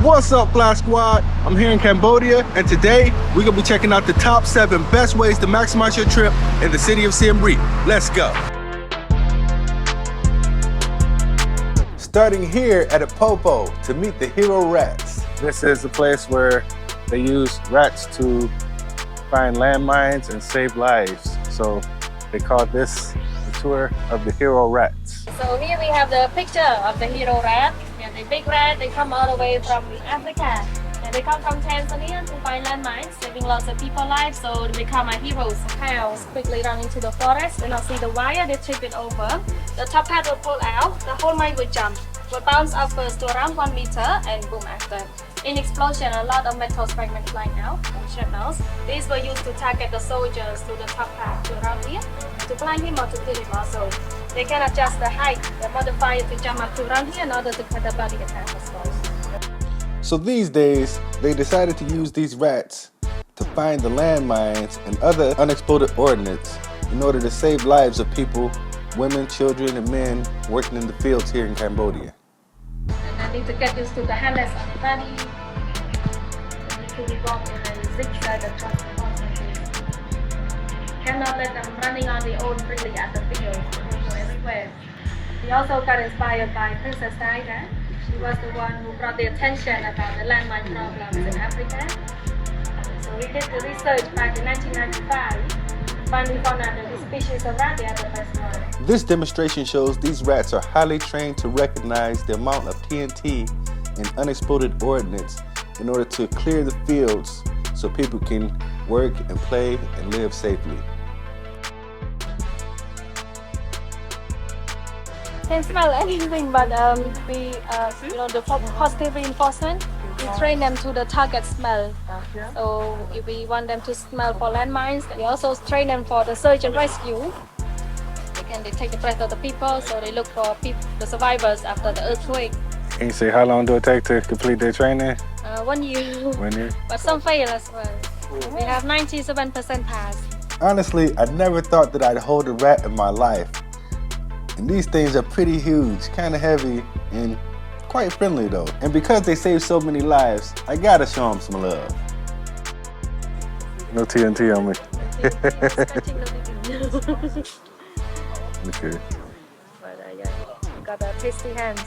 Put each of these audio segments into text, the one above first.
What's up, Fly Squad? I'm here in Cambodia, and today we're gonna be checking out the top 7 best ways to maximize your trip in the city of Siem Reap. Let's go. Starting here at Apopo to meet the hero rats. This is the place where they use rats to find landmines and save lives. So they call this the tour of the hero rats. So here we have the picture of the hero rat. And the big rat, they come all the way from Africa. And they come from Tanzania to find landmines, saving lots of people's lives. So they become our heroes. Cows quickly run into the forest. They not see the wire, they trip it over. The top part will pull out, the whole mine will jump. Will bounce up first to around 1 meter and boom after. In explosion, a lot of metal fragments flying out from shrapnels. These were used to target the soldiers to the top part, to around here, to blind him or to kill him also. They can adjust the height, they modify it to jump up to around here in order to cut the body attack as well. So these days, they decided to use these rats to find the landmines and other unexploded ordnance in order to save lives of people, women, children, and men working in the fields here in Cambodia. And I need to get used to the harness on the body. I need to be walked in a zigzag across the horses. Cannot let them running on their own freely at the field. They go everywhere. We also got inspired by Princess Diana. She was the one who brought the attention about the landmine problems in Africa. So we did the research back in 1995. Finally found out that the species of rat, they are the best one. This demonstration shows these rats are highly trained to recognize the amount of TNT and unexploded ordnance in order to clear the fields so people can work and play and live safely. Can't smell anything, but the positive reinforcement, we train them to the target smell. So if we want them to smell for landmines, we also train them for the search and rescue. They take the breath of the people, so they look for the survivors after the earthquake. Can you say how long do it take to complete their training? 1 year. 1 year? But some fail as well. We have 97% pass. Honestly, I never thought that I'd hold a rat in my life. And these things are pretty huge, kind of heavy, and quite friendly though. And because they save so many lives, I gotta show them some love. No TNT on me. Okay. But got a tasty hands.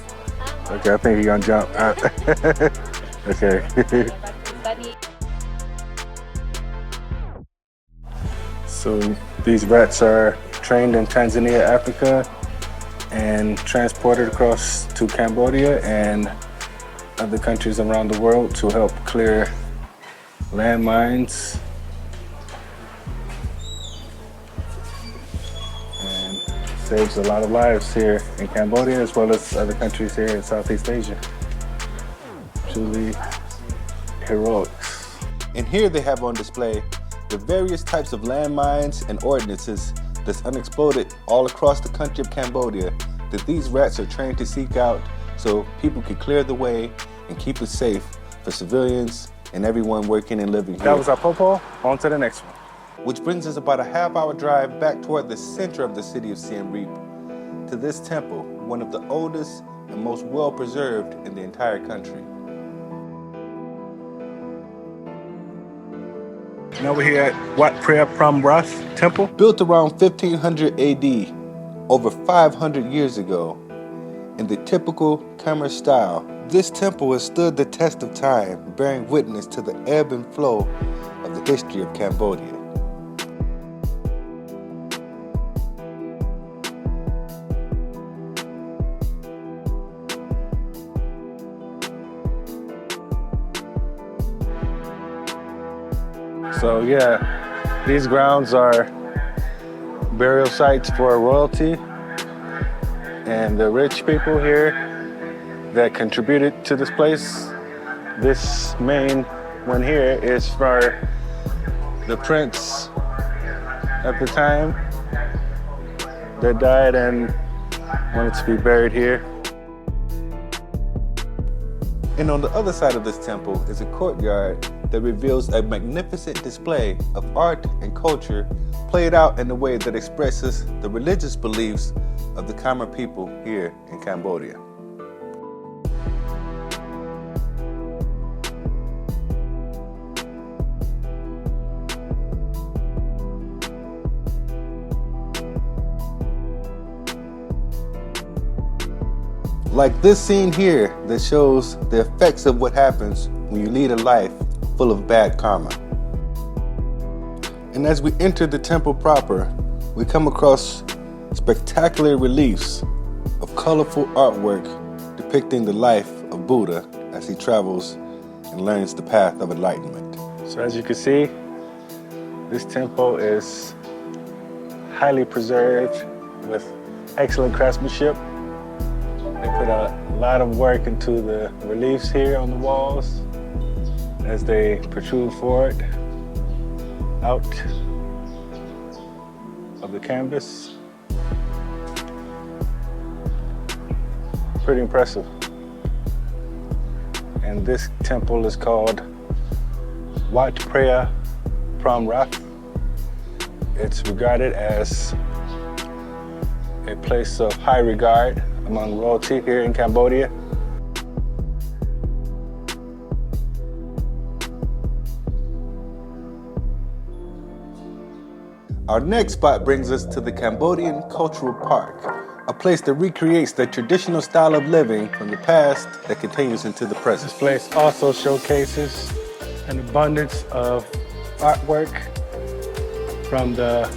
Okay, I think he's gonna jump. Okay. So these rats are trained in Tanzania, Africa, and transported across to Cambodia and other countries around the world to help clear landmines and saves a lot of lives here in Cambodia as well as other countries here in Southeast Asia. Truly heroics. And here they have on display the various types of landmines and ordnances that's unexploded all across the country of Cambodia that these rats are trained to seek out so people can clear the way and keep it safe for civilians and everyone working and living here. That was our Popo. On to the next one. Which brings us about a half-hour drive back toward the center of the city of Siem Reap to this temple, one of the oldest and most well-preserved in the entire country. Now we're here at Wat Preah Prath Temple. Built around 1500 AD, over 500 years ago, in the typical Khmer style, this temple has stood the test of time, bearing witness to the ebb and flow of the history of Cambodia. So yeah, these grounds are burial sites for royalty and the rich people here that contributed to this place. This main one here is for the prince at the time that died and wanted to be buried here. And on the other side of this temple is a courtyard that reveals a magnificent display of art and culture played out in a way that expresses the religious beliefs of the Khmer people here in Cambodia. Like this scene here that shows the effects of what happens when you lead a life full of bad karma. And as we enter the temple proper, we come across spectacular reliefs of colorful artwork depicting the life of Buddha as he travels and learns the path of enlightenment. So as you can see, this temple is highly preserved with excellent craftsmanship. They put a lot of work into the reliefs here on the walls as they protrude forward out of the canvas. Pretty impressive. And this temple is called Wat Preah Prath. It's regarded as a place of high regard among royalty here in Cambodia. Our next spot brings us to the Cambodian Cultural Park, a place that recreates the traditional style of living from the past that continues into the present. This place also showcases an abundance of artwork from the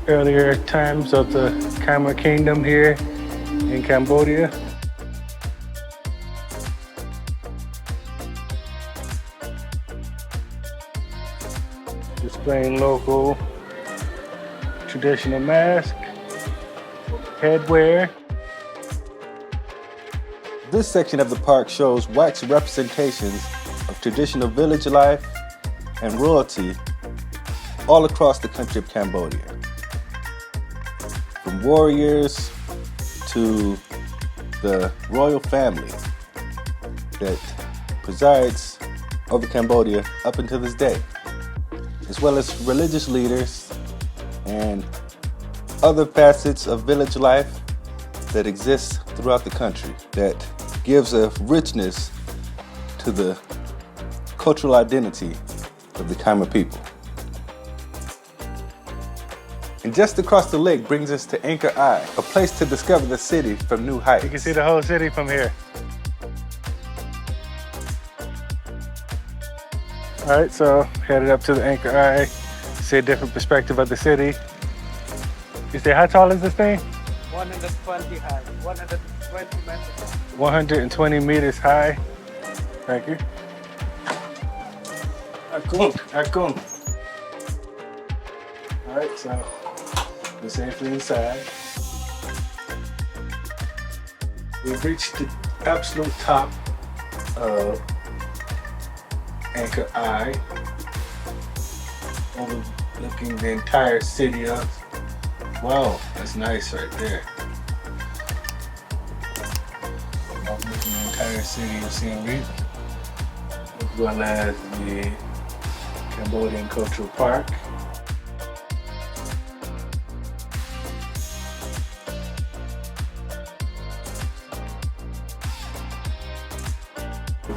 earlier times of the Khmer Kingdom here in Cambodia. Displaying local traditional mask, headwear. This section of the park shows wax representations of traditional village life and royalty all across the country of Cambodia. From warriors to the royal family that presides over Cambodia up until this day, as well as religious leaders and other facets of village life that exists throughout the country that gives a richness to the cultural identity of the Khmer people. And just across the lake brings us to Angkor Eye, a place to discover the city from new heights. You can see the whole city from here. All right, so headed up to the Angkor Eye, see a different perspective of the city. You say, how tall is this thing? 120 high, 120 meters. 120 meters high. Thank you. Akun. All right, so we're safely inside. We've reached the absolute top of Angkor Eye, overlooking the entire city of. Wow, that's nice right there. Overlooking the entire city of Siem Reap, as well as the Cambodian Cultural Park.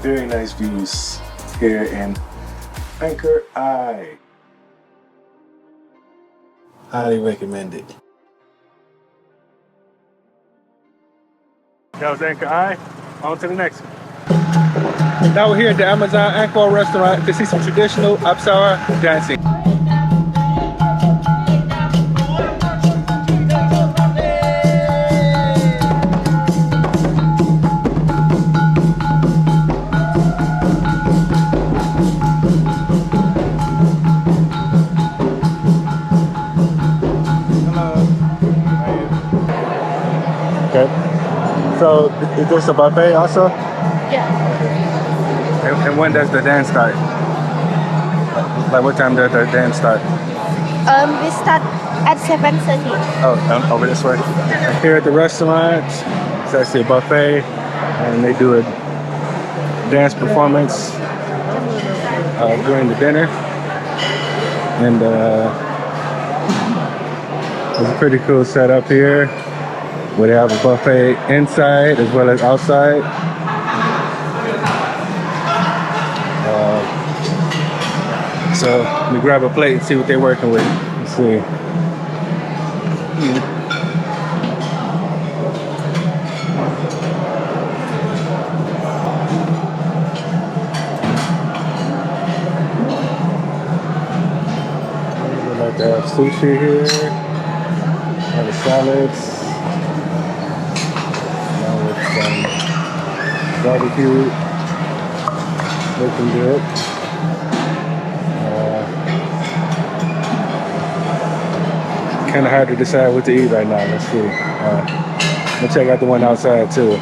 Very nice views here in Angkor Eye. Highly recommended. That was Angkor Eye. On to the next one. Now we're here at the Amazon Angkor restaurant to see some traditional Apsara dancing. So is this a buffet also? Yeah. And when does the dance start? Like what time does the dance start? We start at 7:30. Oh, over this way. Here at the restaurant, it's actually a buffet, and they do a dance performance during the dinner. And it's a pretty cool setup here, where they have a buffet inside as well as outside. So let me grab a plate and see what they're working with. Let's see. They have sushi here, all the salads, along with some barbecue, looking good. Kind of hard to decide what to eat right now. Let's see. I'm gonna check out the one outside too.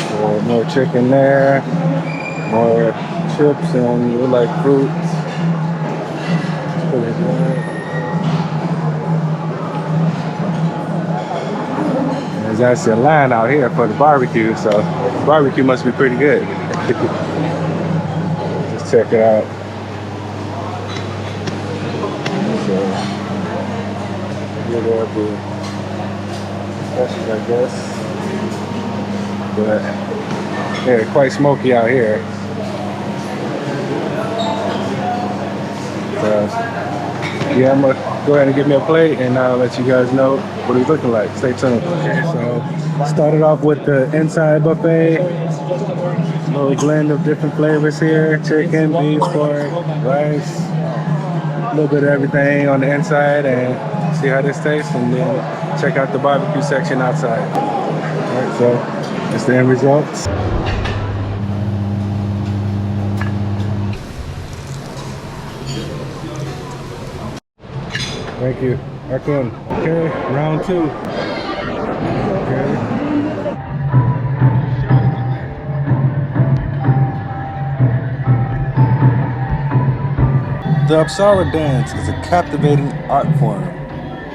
So more chicken there, more chips and like fruits. Pretty good. There's actually a line out here for the barbecue, so the barbecue must be pretty good. Just check it out. There be specials, I guess, but yeah, quite smoky out here. So yeah, I'm gonna go ahead and get me a plate, and I'll let you guys know what it's looking like. Stay tuned. Okay, so started off with the inside buffet. A little blend of different flavors here: chicken, beef, pork, rice, a little bit of everything on the inside, and see how this tastes, and then check out the barbecue section outside. All right, so that's the end results. Thank you. Excellent. Okay, round two. Okay. The Apsara dance is a captivating art form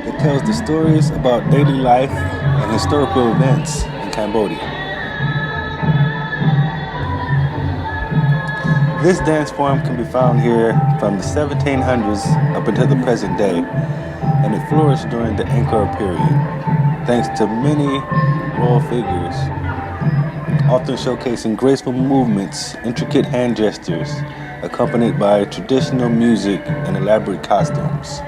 that tells the stories about daily life and historical events in Cambodia. This dance form can be found here from the 1700s up until the present day, and it flourished during the Angkor period, thanks to many royal figures, often showcasing graceful movements, intricate hand gestures, accompanied by traditional music and elaborate costumes.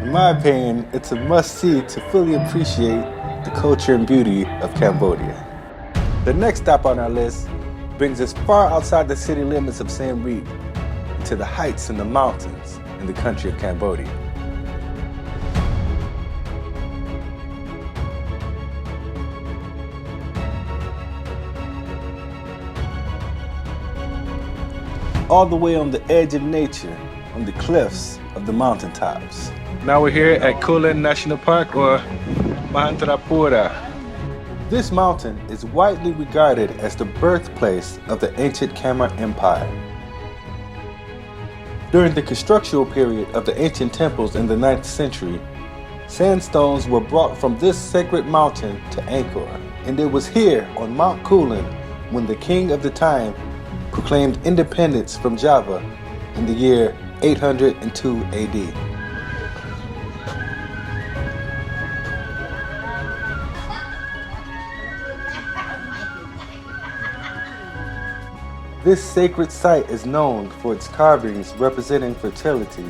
In my opinion, it's a must-see to fully appreciate the culture and beauty of Cambodia. The next stop on our list brings us far outside the city limits of Siem Reap to the heights and the mountains in the country of Cambodia. All the way on the edge of nature, on the cliffs of the mountaintops. Now we're here at Kulen National Park, or Wat Preah. This mountain is widely regarded as the birthplace of the ancient Khmer Empire. During the constructional period of the ancient temples in the 9th century, sandstones were brought from this sacred mountain to Angkor And it was here on Mount Kulen when the king of the time proclaimed independence from Java in the year 802 AD. This sacred site is known for its carvings representing fertility,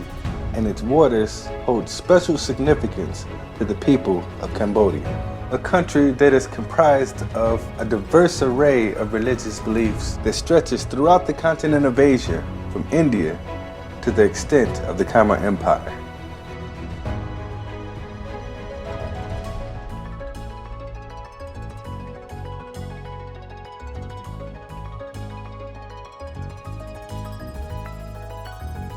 and its waters hold special significance to the people of Cambodia, a country that is comprised of a diverse array of religious beliefs that stretches throughout the continent of Asia, from India to the extent of the Khmer Empire.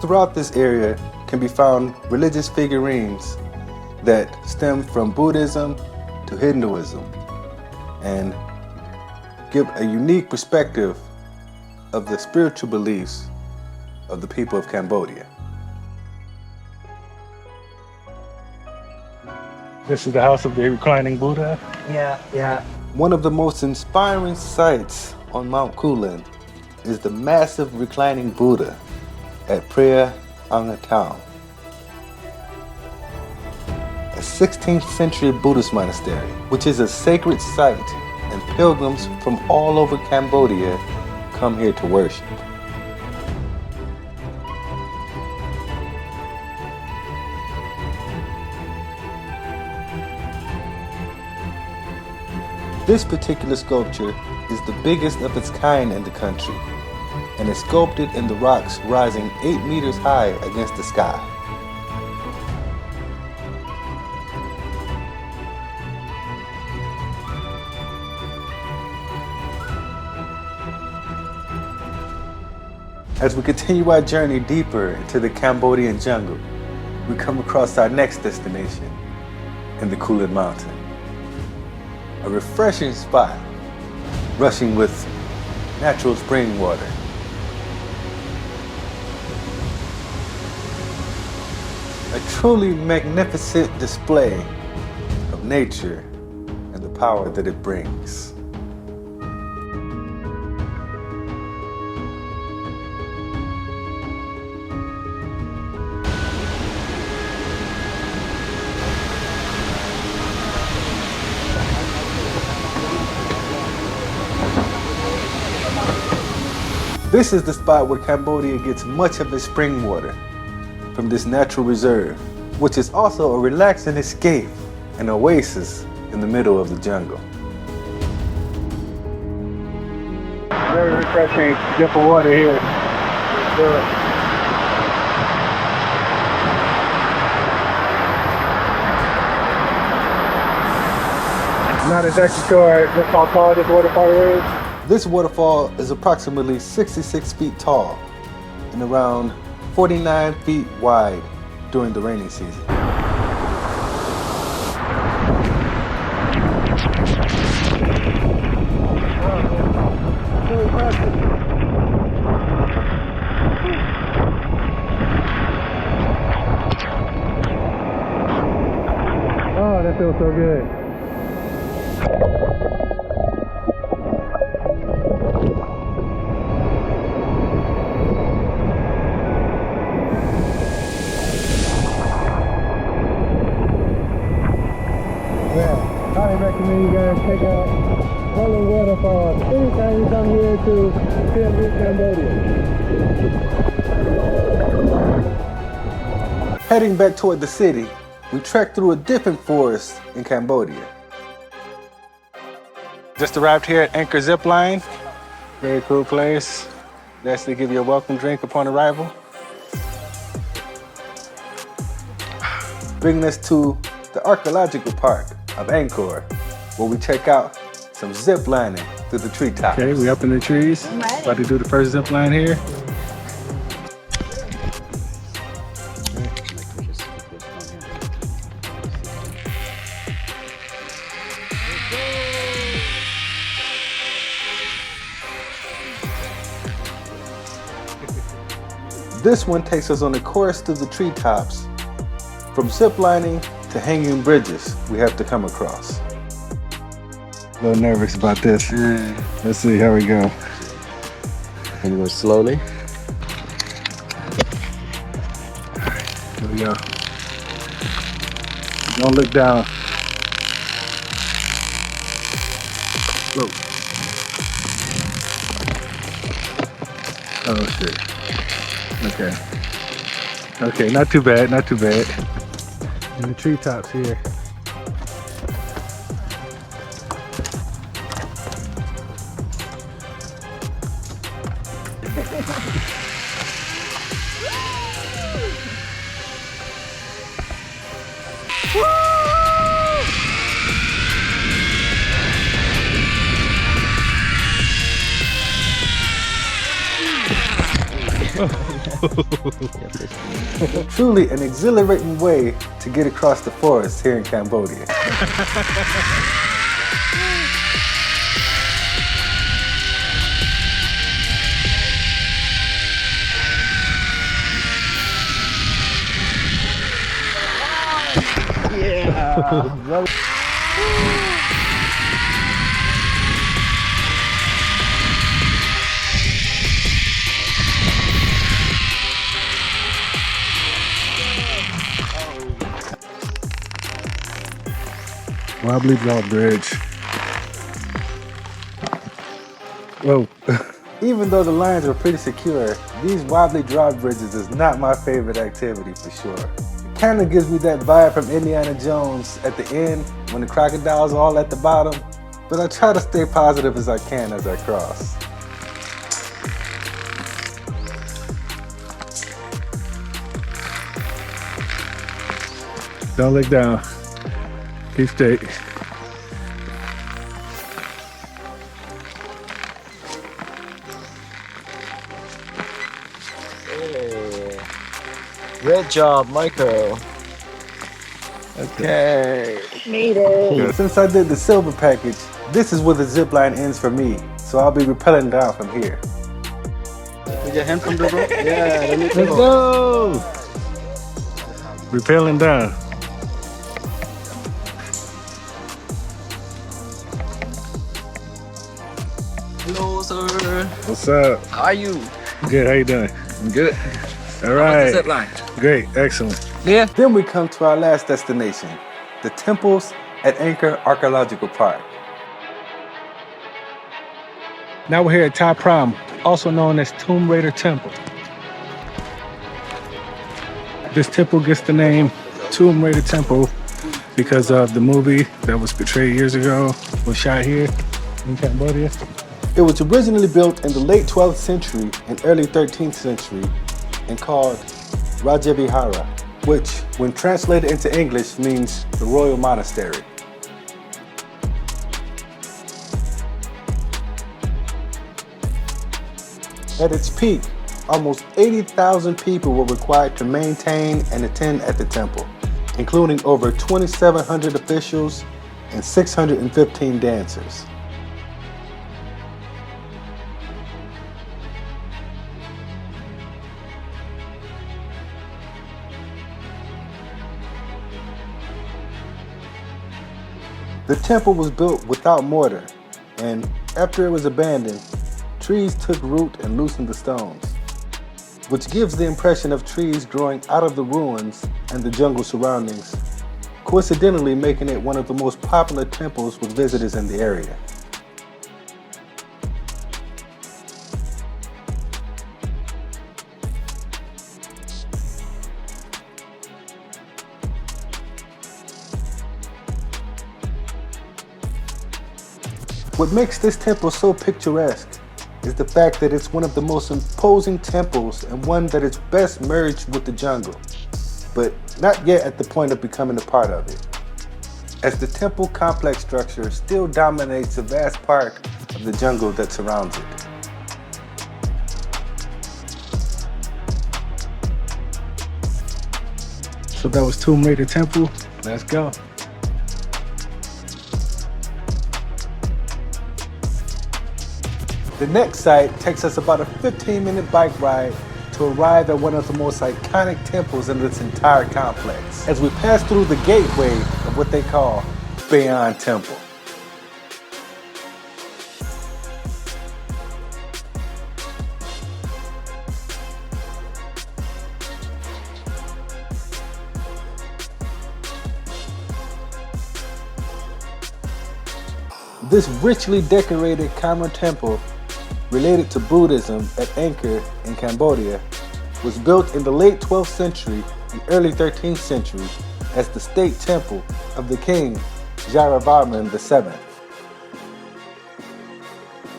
Throughout this area can be found religious figurines that stem from Buddhism to Hinduism and give a unique perspective of the spiritual beliefs of the people of Cambodia. This is the house of the reclining Buddha. Yeah. One of the most inspiring sights on Mount Kulen is the massive reclining Buddha at Preah Prath, a 16th century Buddhist monastery, which is a sacred site, and pilgrims from all over Cambodia come here to worship. This particular sculpture is the biggest of its kind in the country, and is sculpted in the rocks rising 8 meters high against the sky. As we continue our journey deeper into the Cambodian jungle, we come across our next destination in the Kulen Mountain. A refreshing spot, rushing with natural spring water. A truly magnificent display of nature and the power that it brings. This is the spot where Cambodia gets much of its spring water from this natural reserve, which is also a relaxing escape, an oasis in the middle of the jungle. Very refreshing dip of water here. Not exactly sure just how tall this waterfall is. This waterfall is approximately 66 feet tall and around 49 feet wide during the rainy season. Oh, that feels so good. I recommend you guys check out all the waterfalls anytime you come here to Siem Reap, Cambodia. Heading back toward the city, we trek through a different forest in Cambodia. Just arrived here at Angkor Zipline. Very cool place. They actually give you a welcome drink upon arrival. Bringing us to the archaeological park of Angkor, where we check out some zip lining through the treetops. Okay, we up in the trees. About to do the first zip line here. This one takes us on a course through the treetops, from zip lining to hanging bridges we have to come across. A little nervous about this. Let's see how we go. And go slowly. Here we go. Don't look down. Whoa. Oh shit. Okay. Okay, not too bad, not too bad. In the treetops here. Truly an exhilarating way to get across the forest here in Cambodia. Wobbly drawbridge. Whoa. Even though the lines are pretty secure, these wobbly drawbridges is not my favorite activity for sure. It kind of gives me that vibe from Indiana Jones at the end when the crocodiles are all at the bottom, but I try to stay positive as I can as I cross. Don't look down. Keep straight. Hey. Great job, Michael. Okay. Made it. Since I did the silver package, this is where the zip line ends for me, so I'll be rappelling down from here. With your hand from the rope? Yeah, let me Let's go! Rappelling down. Hello, sir. What's up? How are you? Good, how you doing? I'm good. All right. Zip line. Great, excellent. Yeah. Then we come to our last destination, the temples at Angkor Archaeological Park. Now we're here at Wat Preah, also known as Tomb Raider Temple. This temple gets the name Tomb Raider Temple because of the movie that was portrayed years ago, was shot here in Cambodia. It was originally built in the late 12th century and early 13th century and called Rajavihara, which, when translated into English, means the royal monastery. At its peak, almost 80,000 people were required to maintain and attend at the temple, including over 2,700 officials and 615 dancers. The temple was built without mortar, and after it was abandoned, trees took root and loosened the stones, which gives the impression of trees growing out of the ruins and the jungle surroundings, coincidentally making it one of the most popular temples with visitors in the area. What makes this temple so picturesque is the fact that it's one of the most imposing temples and one that is best merged with the jungle, but not yet at the point of becoming a part of it, as the temple complex structure still dominates a vast part of the jungle that surrounds it. So that was Tomb Raider Temple. Let's go. The next site takes us about a 15-minute bike ride to arrive at one of the most iconic temples in this entire complex, as we pass through the gateway of what they call Bayon Temple. This richly decorated Khmer temple, related to Buddhism at Angkor in Cambodia, was built in the late 12th century and early 13th century as the state temple of the king Jayavarman VII.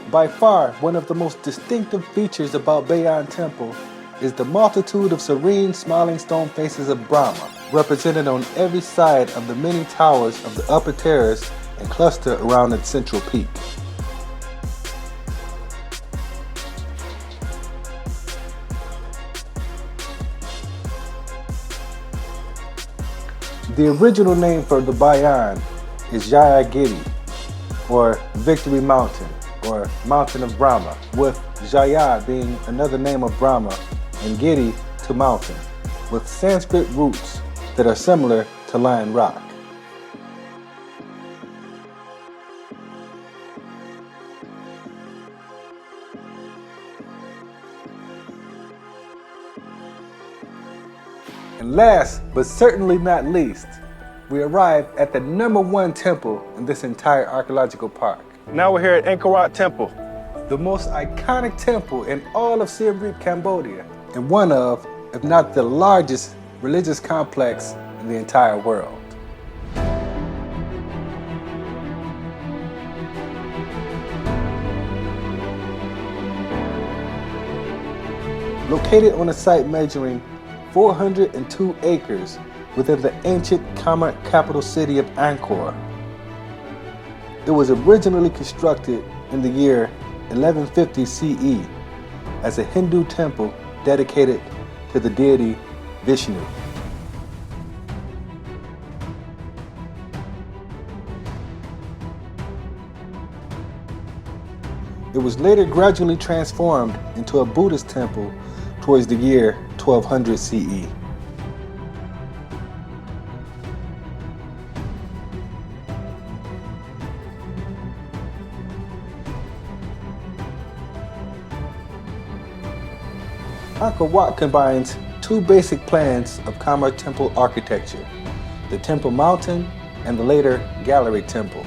By far, one of the most distinctive features about Bayon Temple is the multitude of serene, smiling stone faces of Brahma, represented on every side of the many towers of the upper terrace and cluster around its central peak. The original name for the Bayon is Jayagiri, or Victory Mountain, or Mountain of Brahma, with Jaya being another name of Brahma and Giri to mountain, with Sanskrit roots that are similar to Lion Rock. And last, but certainly not least, we arrive at the #1 temple in this entire archaeological park. Now we're here at Angkor Wat Temple. The most iconic temple in all of Siem Reap, Cambodia, and one of, if not the largest, religious complex in the entire world. Located on a site measuring 402 acres within the ancient Khmer capital city of Angkor. It was originally constructed in the year 1150 CE as a Hindu temple dedicated to the deity Vishnu. It was later gradually transformed into a Buddhist temple towards the year 1200 CE. Angkor Wat combines two basic plans of Khmer temple architecture, the Temple Mountain and the later Gallery Temple.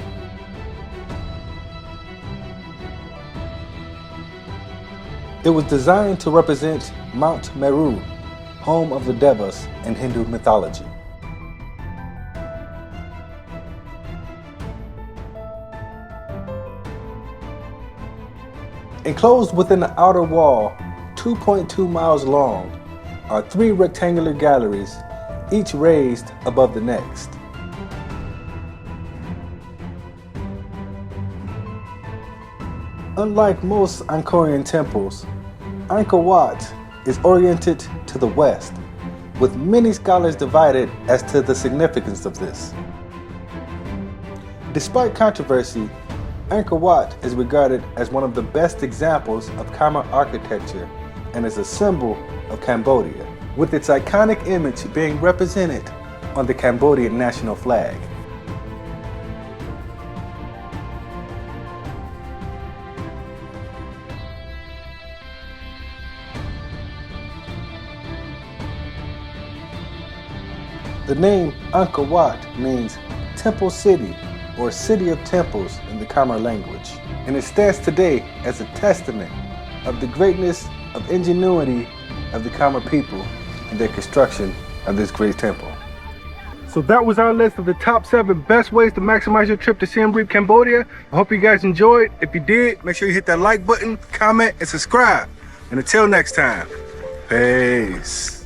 It was designed to represent Mount Meru, home of the Devas in Hindu mythology. Enclosed within the outer wall, 2.2 miles long, are 3 rectangular galleries, each raised above the next. Unlike most Angkorian temples, Angkor Wat is oriented to the west, with many scholars divided as to the significance of this. Despite controversy, Angkor Wat is regarded as one of the best examples of Khmer architecture and is a symbol of Cambodia, with its iconic image being represented on the Cambodian national flag. The name Angkor Wat means Temple City or City of Temples in the Khmer language, and it stands today as a testament of the greatness of ingenuity of the Khmer people in their construction of this great temple. So that was our list of the top 7 best ways to maximize your trip to Siem Reap, Cambodia. I hope you guys enjoyed. If you did, make sure you hit that like button, comment, and subscribe. And until next time, peace.